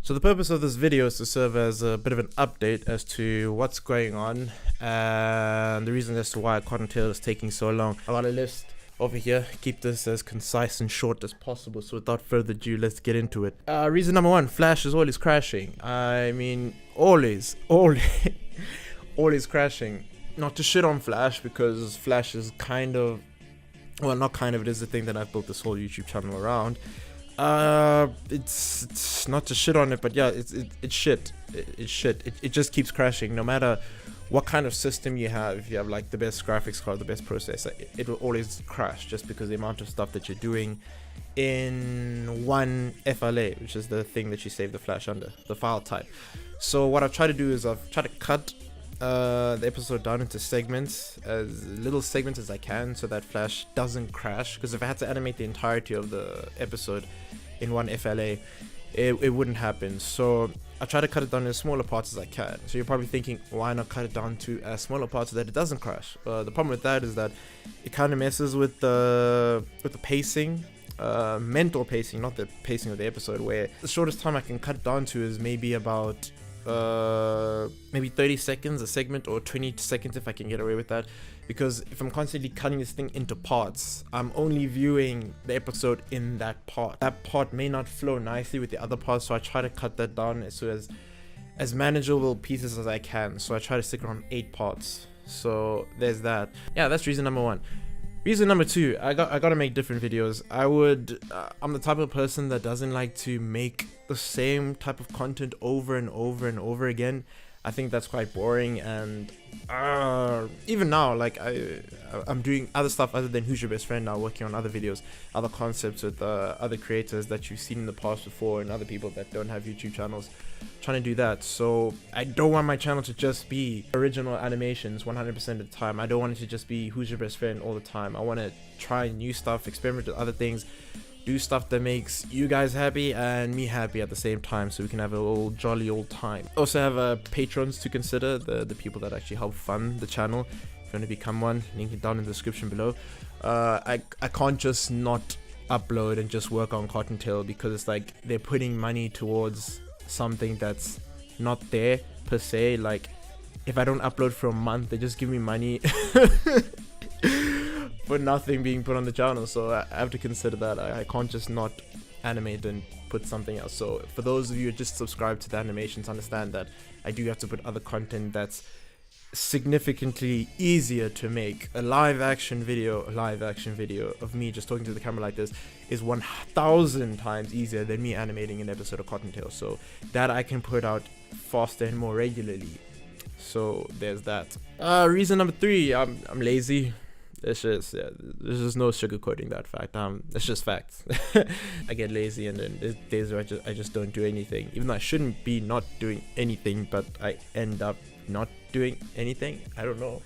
So the purpose of this video is to serve as a bit of an update as to what's going on and the reason as to why Cottontail is taking so long. I got a list over here, keep this as concise and short as possible, so without further ado, let's get into it. Reason number one, Flash is always crashing. I mean, always crashing. Not to shit on Flash, because Flash is kind of, well, not kind of, it is the thing that I've built this whole YouTube channel around. It's not to shit on it, but yeah, it's shit. It just keeps crashing no matter what kind of system you have. If you have like the best graphics card, the best processor, it will always crash just because the amount of stuff that you're doing in one FLA, which is the thing that you save the Flash under, the file type. So what I've tried to do is I've tried to cut the episode down into segments, as little segments as I can, so that Flash doesn't crash, because if I had to animate the entirety of the episode in one FLA, it wouldn't happen. So I try to cut it down in as smaller parts as I can. So you're probably thinking, why not cut it down to as smaller parts so that it doesn't crash? The problem with that is that it kind of messes with the pacing, mental pacing, not the pacing of the episode, where the shortest time I can cut it down to is maybe about maybe 30 seconds a segment, or 20 seconds if I can get away with that, because if I'm constantly cutting this thing into parts, I'm only viewing the episode in that part. That part may not flow nicely with the other parts, so I try to cut that down as manageable pieces as I can. So I try to stick around 8 parts. So there's that. Yeah, that's reason number one. Reason number two, I gotta make different videos. I'm the type of person that doesn't like to make the same type of content over and over and over again. I think that's quite boring, and even now, like I'm doing other stuff other than Who's Your Best Friend now, working on other videos, other concepts with other creators that you've seen in the past before, and other people that don't have YouTube channels, trying to do that. So I don't want my channel to just be original animations 100% of the time. I don't want it to just be Who's Your Best Friend all the time. I want to try new stuff, experiment with other things, do stuff that makes you guys happy and me happy at the same time, so we can have a little jolly old time. Also have patrons to consider, the people that actually help fund the channel. If you want to become one, link it down in the description below. I can't just not upload and just work on Cottontail, because it's like they're putting money towards something that's not there per se. Like if I don't upload for a month, they just give me money for nothing being put on the channel. So I have to consider that. I can't just not animate and put something else. So for those of you who just subscribe to the animations, understand that I do have to put other content that's significantly easier to make. A live action video of me just talking to the camera like this is 1,000 times easier than me animating an episode of Cottontail. So that I can put out faster and more regularly. So there's that. Reason number three, I'm lazy. It's just, yeah, there's just no sugarcoating that fact. It's just facts. I get lazy, and then there's days where I just don't do anything, even though I shouldn't be not doing anything, but I end up not doing anything. I don't know.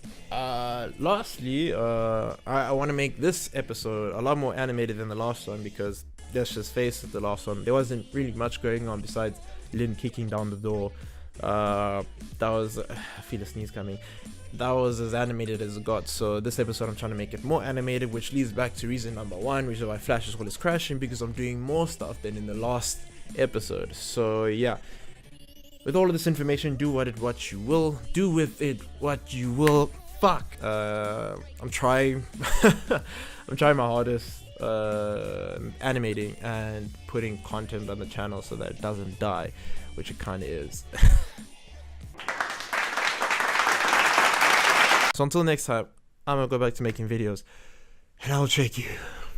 Lastly, I want to make this episode a lot more animated than the last one, because let's just face it, the last one, there wasn't really much going on besides Lynn kicking down the door. That was, I feel a sneeze coming. That was as animated as it got. So this episode I'm trying to make it more animated, which leads back to reason number one, reason why Flash is always crashing, because I'm doing more stuff than in the last episode. So yeah, with all of this information, do what you will. Do with it what you will. Fuck. I'm trying I'm trying my hardest animating and putting content on the channel so that it doesn't die, which it kind of is. So until next time, I'm gonna go back to making videos, and I'll check you